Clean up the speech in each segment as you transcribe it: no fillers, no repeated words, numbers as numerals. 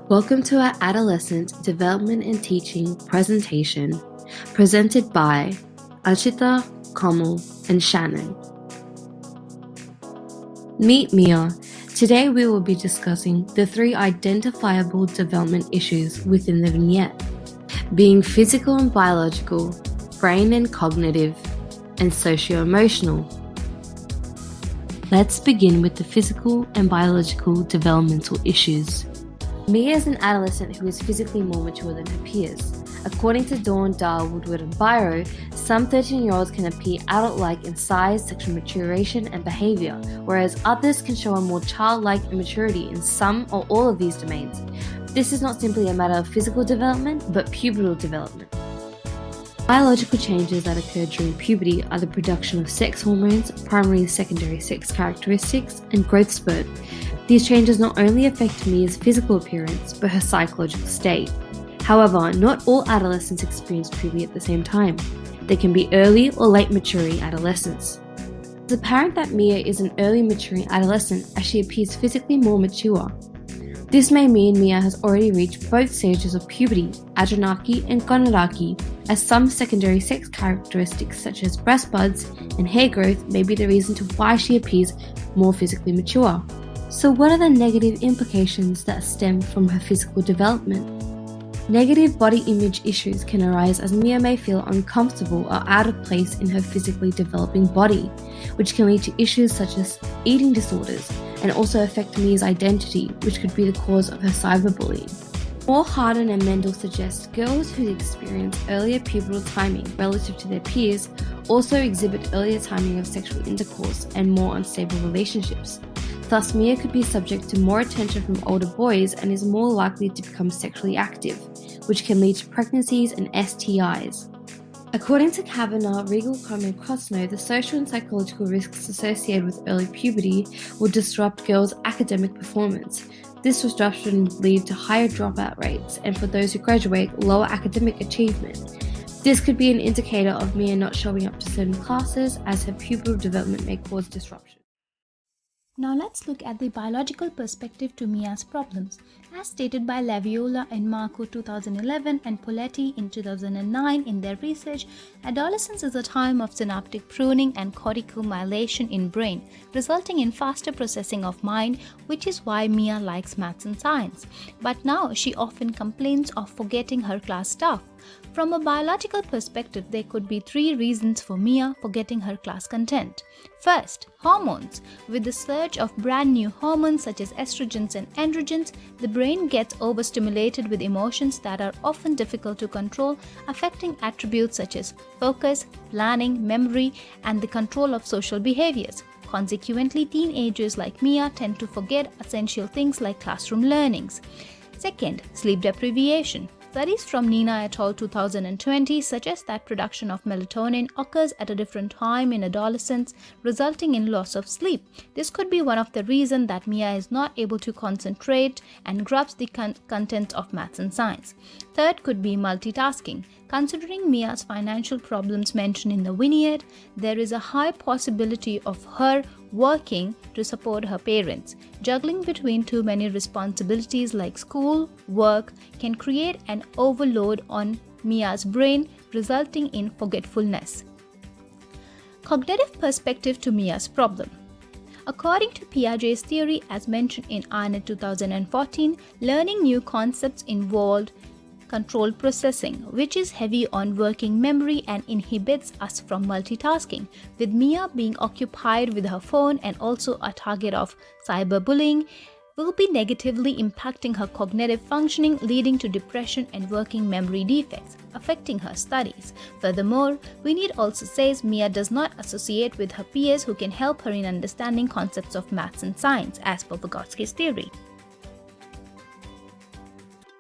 Welcome to our Adolescent Development and Teaching presentation, presented by Anshita, Kamal, and Shannon. Meet Mia. Today we will be discussing the 3 identifiable development issues within the vignette, being physical and biological, brain and cognitive, and socio-emotional. Let's begin with the physical and biological developmental issues. Mia is an adolescent who is physically more mature than her peers. According to Dawn, Woodward, and Biro, some 13-year-olds can appear adult-like in size, sexual maturation, and behavior, whereas others can show a more childlike immaturity in some or all of these domains. This is not simply a matter of physical development, but pubertal development. Biological changes that occur during puberty are the production of sex hormones, primary and secondary sex characteristics, and growth spurt. These changes not only affect Mia's physical appearance, but her psychological state. However, not all adolescents experience puberty at the same time. There can be early or late maturing adolescents. It's apparent that Mia is an early maturing adolescent as she appears physically more mature. This may mean Mia has already reached both stages of puberty, adrenarche and gonadarche, as some secondary sex characteristics such as breast buds and hair growth may be the reason to why she appears more physically mature. So what are the negative implications that stem from her physical development? Negative body image issues can arise as Mia may feel uncomfortable or out of place in her physically developing body, which can lead to issues such as eating disorders and also affect Mia's identity, which could be the cause of her cyberbullying. Moore, Harden, and Mendel suggest girls who experience earlier pubertal timing relative to their peers also exhibit earlier timing of sexual intercourse and more unstable relationships. Thus, Mia could be subject to more attention from older boys and is more likely to become sexually active, which can lead to pregnancies and STIs. According to Kavanagh, Regal, Coleman, and Krosno, the social and psychological risks associated with early puberty will disrupt girls' academic performance. This disruption will lead to higher dropout rates, and for those who graduate, lower academic achievement. This could be an indicator of Mia not showing up to certain classes, as her pubertal development may cause disruption. Now let's look at the biological perspective to Mia's problems. As stated by Laviola and Marco 2011 and Poletti in 2009 in their research, adolescence is a time of synaptic pruning and cortical myelination in brain, resulting in faster processing of mind, which is why Mia likes maths and science. But now she often complains of forgetting her class stuff. From a biological perspective, there could be 3 reasons for Mia forgetting her class content. First, hormones. With the surge of brand new hormones such as estrogens and androgens, the brain gets overstimulated with emotions that are often difficult to control, affecting attributes such as focus, planning, memory, and the control of social behaviors. Consequently, teenagers like Mia tend to forget essential things like classroom learnings. Second, sleep deprivation. Studies from Nina et al. 2020 suggest that production of melatonin occurs at a different time in adolescence, resulting in loss of sleep. This could be one of the reasons that Mia is not able to concentrate and grasp the content of maths and science. Third could be multitasking. Considering Mia's financial problems mentioned in the vignette, there is a high possibility of her working to support her parents. Juggling between too many responsibilities like school, work can create an overload on Mia's brain, resulting in forgetfulness. Cognitive perspective to Mia's problem. According to Piaget's theory, as mentioned in Arnett 2014, learning new concepts involved controlled processing, which is heavy on working memory and inhibits us from multitasking, with Mia being occupied with her phone and also a target of cyberbullying, will be negatively impacting her cognitive functioning, leading to depression and working memory defects, affecting her studies. Furthermore, Winneed also says Mia does not associate with her peers who can help her in understanding concepts of maths and science, as per Vygotsky's theory.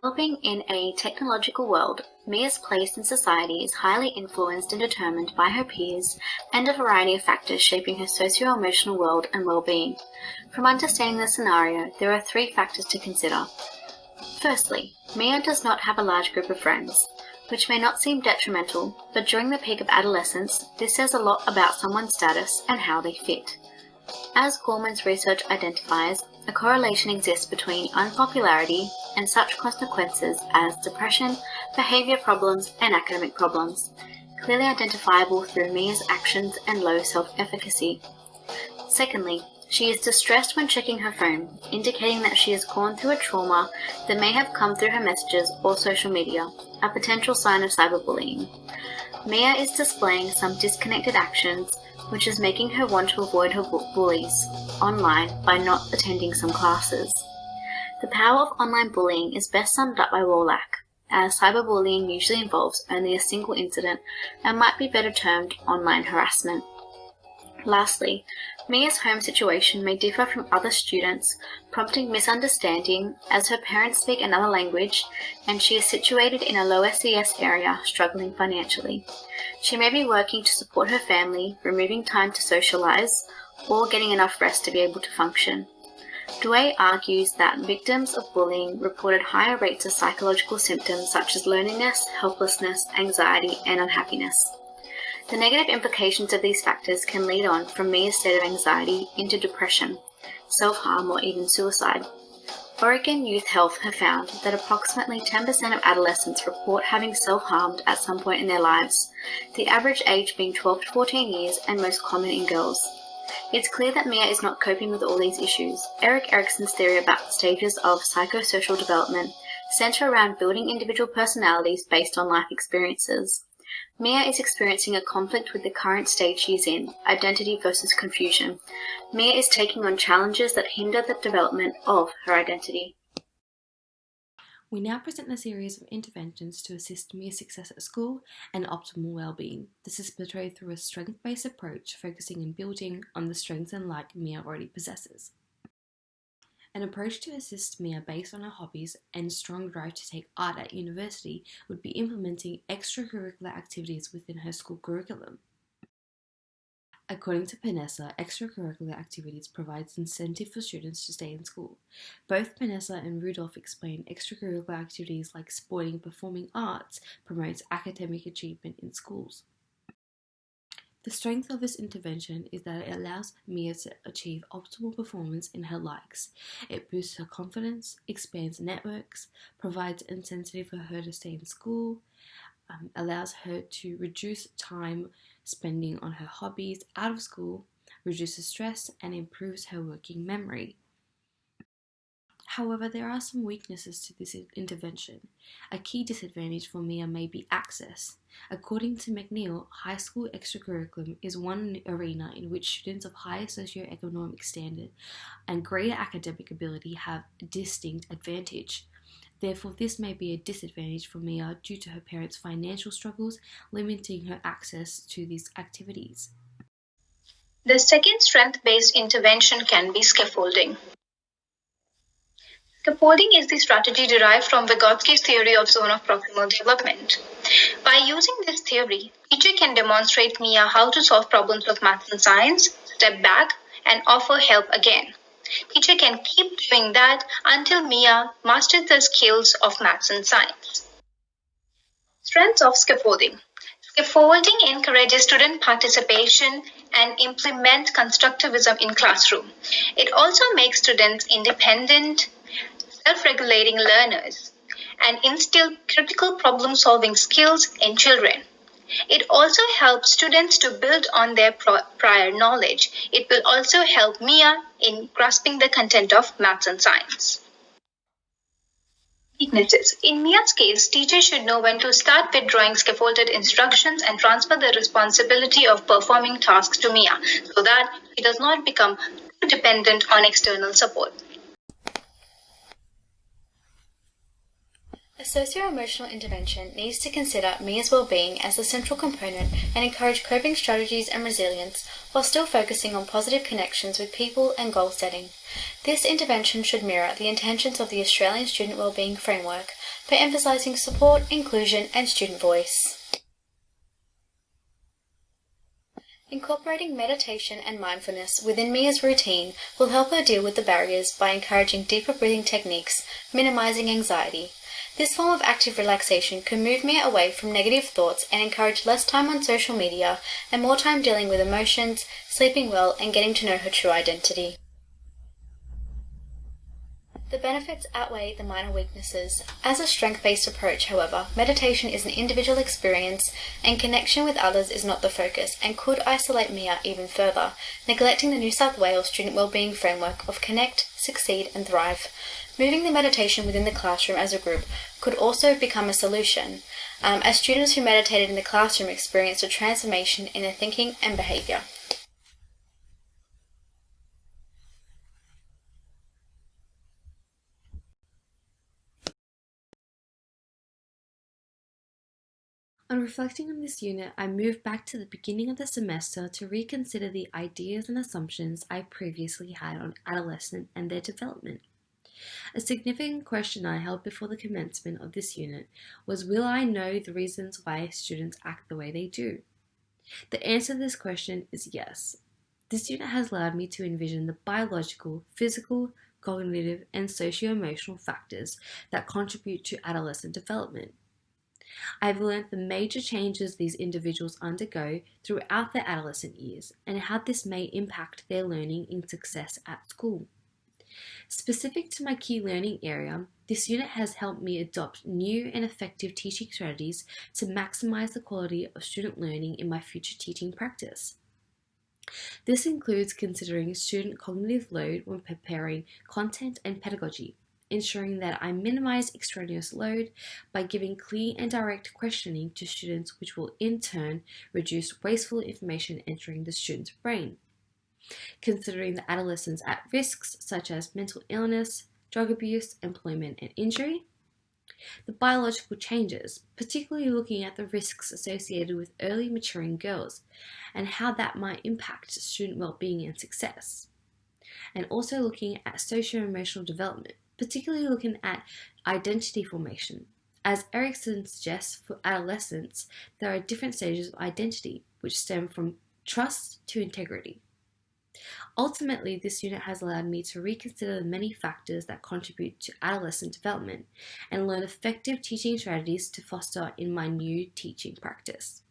Developing in a technological world, Mia's place in society is highly influenced and determined by her peers and a variety of factors shaping her socio-emotional world and well-being. From understanding the scenario, there are 3 factors to consider. Firstly, Mia does not have a large group of friends, which may not seem detrimental, but during the peak of adolescence, this says a lot about someone's status and how they fit. As Gorman's research identifies, a correlation exists between unpopularity, and such consequences as depression, behaviour problems, and academic problems, clearly identifiable through Mia's actions and low self-efficacy. Secondly, she is distressed when checking her phone, indicating that she has gone through a trauma that may have come through her messages or social media, a potential sign of cyberbullying. Mia is displaying some disconnected actions, which is making her want to avoid her bullies online by not attending some classes. The power of online bullying is best summed up by Wallach, as cyberbullying usually involves only a single incident and might be better termed online harassment. Lastly, Mia's home situation may differ from other students, prompting misunderstanding as her parents speak another language and she is situated in a low SES area struggling financially. She may be working to support her family, removing time to socialize, or getting enough rest to be able to function. Douay argues that victims of bullying reported higher rates of psychological symptoms such as loneliness, helplessness, anxiety, and unhappiness. The negative implications of these factors can lead on from Mia's state of anxiety into depression, self-harm, or even suicide. Oregon Youth Health have found that approximately 10% of adolescents report having self-harmed at some point in their lives, the average age being 12 to 14 years and most common in girls. It's clear that Mia is not coping with all these issues. Erik Erikson's theory about the stages of psychosocial development center around building individual personalities based on life experiences. Mia is experiencing a conflict with the current stage she is in, identity versus confusion. Mia is taking on challenges that hinder the development of her identity. We now present a series of interventions to assist Mia's success at school and optimal well-being. This is portrayed through a strength-based approach, focusing on building on the strengths and like Mia already possesses. An approach to assist Mia based on her hobbies and strong drive to take art at university would be implementing extracurricular activities within her school curriculum. According to Panessa, extracurricular activities provides incentive for students to stay in school. Both Panessa and Rudolph explain extracurricular activities like sporting and performing arts promotes academic achievement in schools. The strength of this intervention is that it allows Mia to achieve optimal performance in her likes. It boosts her confidence, expands networks, provides incentive for her to stay in school, allows her to reduce time spending on her hobbies out of school, reduces stress, and improves her working memory. However, there are some weaknesses to this intervention. A key disadvantage for Mia may be access. According to McNeil, high school extracurriculum is one arena in which students of higher socioeconomic standard and greater academic ability have a distinct advantage. Therefore, this may be a disadvantage for Mia due to her parents' financial struggles, limiting her access to these activities. The second strength-based intervention can be scaffolding. Scaffolding is the strategy derived from Vygotsky's theory of zone of proximal development. By using this theory, teacher can demonstrate Mia how to solve problems of maths and science, step back, and offer help again. Teacher can keep doing that until Mia masters the skills of maths and science. Strengths of scaffolding. Scaffolding encourages student participation and implements constructivism in classroom. It also makes students independent, self-regulating learners and instill critical problem-solving skills in children. It also helps students to build on their prior knowledge. It will also help Mia in grasping the content of maths and science. Weaknesses. In Mia's case, teachers should know when to start withdrawing scaffolded instructions and transfer the responsibility of performing tasks to Mia so that she does not become too dependent on external support. A socio-emotional intervention needs to consider Mia's well-being as a central component and encourage coping strategies and resilience while still focusing on positive connections with people and goal setting. This intervention should mirror the intentions of the Australian Student Wellbeing Framework by emphasising support, inclusion and student voice. Incorporating meditation and mindfulness within Mia's routine will help her deal with the barriers by encouraging deeper breathing techniques, minimising anxiety. This form of active relaxation can move Mia away from negative thoughts and encourage less time on social media and more time dealing with emotions, sleeping well, and getting to know her true identity. The benefits outweigh the minor weaknesses. As a strength-based approach, however, meditation is an individual experience and connection with others is not the focus and could isolate Mia even further, neglecting the New South Wales Student Wellbeing Framework of Connect, Succeed and Thrive. Moving the meditation within the classroom as a group could also become a solution, as students who meditated in the classroom experienced a transformation in their thinking and behaviour. On reflecting on this unit, I moved back to the beginning of the semester to reconsider the ideas and assumptions I previously had on adolescents and their development. A significant question I held before the commencement of this unit was, will I know the reasons why students act the way they do? The answer to this question is yes. This unit has allowed me to envision the biological, physical, cognitive, and socio-emotional factors that contribute to adolescent development. I've learned the major changes these individuals undergo throughout their adolescent years and how this may impact their learning and success at school. Specific to my key learning area, this unit has helped me adopt new and effective teaching strategies to maximize the quality of student learning in my future teaching practice. This includes considering student cognitive load when preparing content and pedagogy, ensuring that I minimize extraneous load by giving clear and direct questioning to students, which will in turn reduce wasteful information entering the student's brain. Considering the adolescents at risks such as mental illness, drug abuse, employment, and injury. The biological changes, particularly looking at the risks associated with early maturing girls and how that might impact student well-being and success. And also looking at socio-emotional development, particularly looking at identity formation. As Erickson suggests, for adolescents, there are different stages of identity, which stem from trust to integrity. Ultimately, this unit has allowed me to reconsider the many factors that contribute to adolescent development and learn effective teaching strategies to foster in my new teaching practice.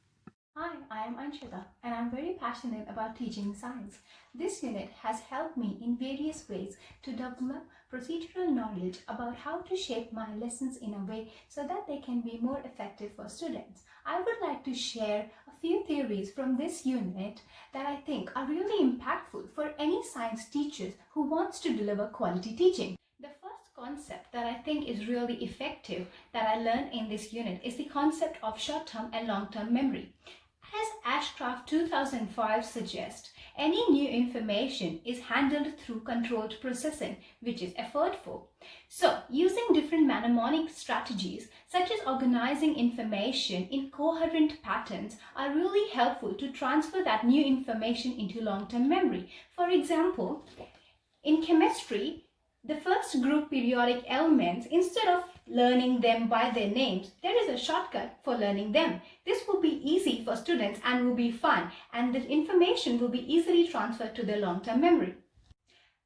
Hi, I am Anshita and I'm very passionate about teaching science. This unit has helped me in various ways to develop procedural knowledge about how to shape my lessons in a way so that they can be more effective for students. I would like to share a few theories from this unit that I think are really impactful for any science teachers who wants to deliver quality teaching. The first concept that I think is really effective that I learned in this unit is the concept of short-term and long-term memory. As Ashcraft 2005 suggests, any new information is handled through controlled processing, which is effortful. So, using different mnemonic strategies, such as organizing information in coherent patterns, are really helpful to transfer that new information into long-term memory. For example, in chemistry, the first group periodic elements, instead of learning them by their names, there is a shortcut for learning them. This will be easy for students and will be fun, and the information will be easily transferred to their long-term memory.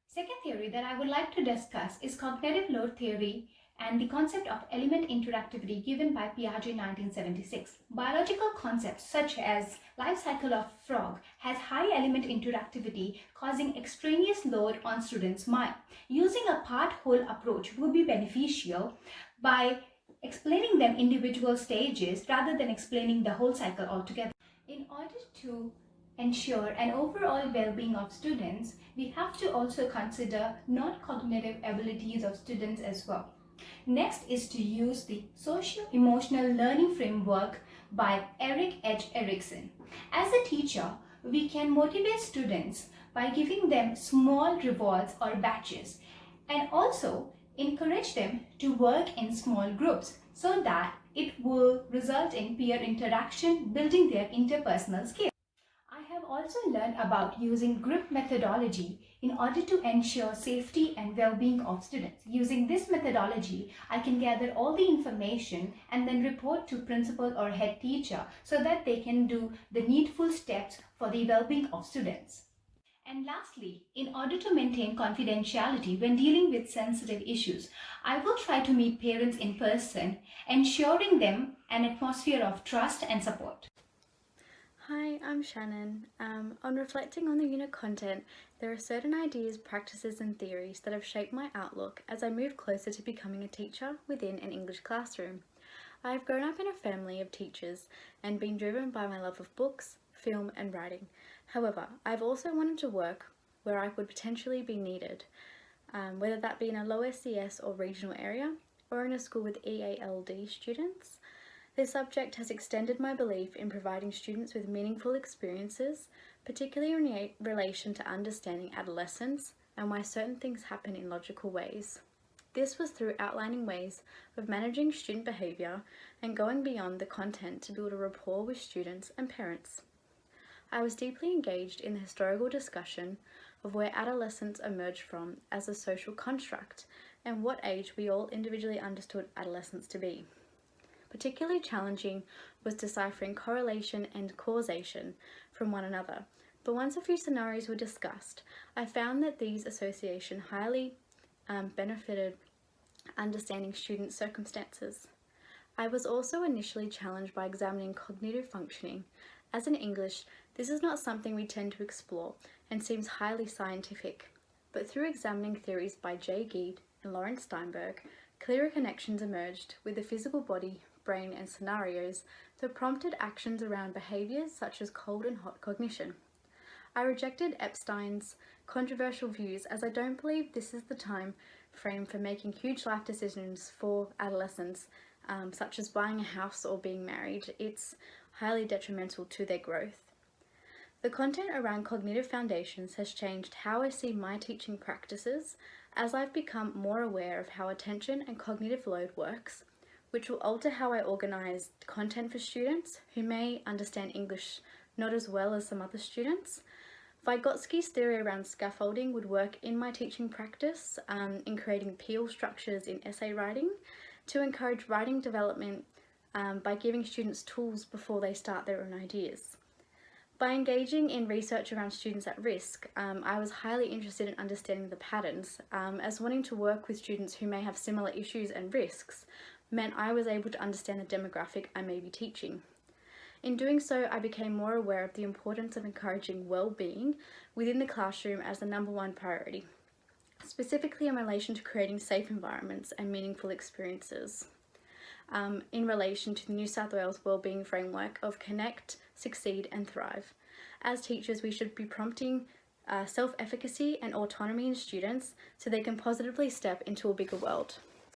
Second theory that I would like to discuss is cognitive load theory and the concept of element interactivity given by Piaget 1976. Biological concepts such as life cycle of frog has high element interactivity causing extraneous load on students' mind. Using a part-whole approach would be beneficial by explaining them individual stages rather than explaining the whole cycle altogether. In order to ensure an overall well-being of students, we have to also consider non-cognitive abilities of students as well. Next is to use the socio-emotional learning framework by Eric H. Erickson. As a teacher, we can motivate students by giving them small rewards or batches and also encourage them to work in small groups so that it will result in peer interaction, building their interpersonal skills. I have also learned about using group methodology in order to ensure safety and well-being of students. Using this methodology, I can gather all the information and then report to principal or head teacher so that they can do the needful steps for the well-being of students. And lastly, in order to maintain confidentiality when dealing with sensitive issues, I will try to meet parents in person, ensuring them an atmosphere of trust and support. Hi, I'm Shannon. On reflecting on the unit content, there are certain ideas, practices and theories that have shaped my outlook as I move closer to becoming a teacher within an English classroom. I have grown up in a family of teachers and been driven by my love of books, film and writing. However, I've also wanted to work where I would potentially be needed, whether that be in a low SES or regional area or in a school with EALD students. This subject has extended my belief in providing students with meaningful experiences, particularly in relation to understanding adolescence and why certain things happen in logical ways. This was through outlining ways of managing student behaviour and going beyond the content to build a rapport with students and parents. I was deeply engaged in the historical discussion of where adolescence emerged from as a social construct and what age we all individually understood adolescence to be. Particularly challenging was deciphering correlation and causation from one another, but once a few scenarios were discussed, I found that these associations highly benefited understanding student circumstances. I was also initially challenged by examining cognitive functioning. As in English, this is not something we tend to explore and seems highly scientific, but through examining theories by J. Geed and Lawrence Steinberg, clearer connections emerged with the physical body, brain and scenarios that prompted actions around behaviours such as cold and hot cognition. I rejected Epstein's controversial views as I don't believe this is the time frame for making huge life decisions for adolescents, such as buying a house or being married. It's highly detrimental to their growth. The content around cognitive foundations has changed how I see my teaching practices as I've become more aware of how attention and cognitive load works, which will alter how I organise content for students who may understand English not as well as some other students. Vygotsky's theory around scaffolding would work in my teaching practice in creating peel structures in essay writing to encourage writing development by giving students tools before they start their own ideas. By engaging in research around students at risk, I was highly interested in understanding the patterns, as wanting to work with students who may have similar issues and risks meant I was able to understand the demographic I may be teaching. In doing so, I became more aware of the importance of encouraging well-being within the classroom as the number one priority, specifically in relation to creating safe environments and meaningful experiences. In relation to the New South Wales Wellbeing Framework of Connect, Succeed and Thrive. As teachers, we should be prompting self-efficacy and autonomy in students so they can positively step into a bigger world.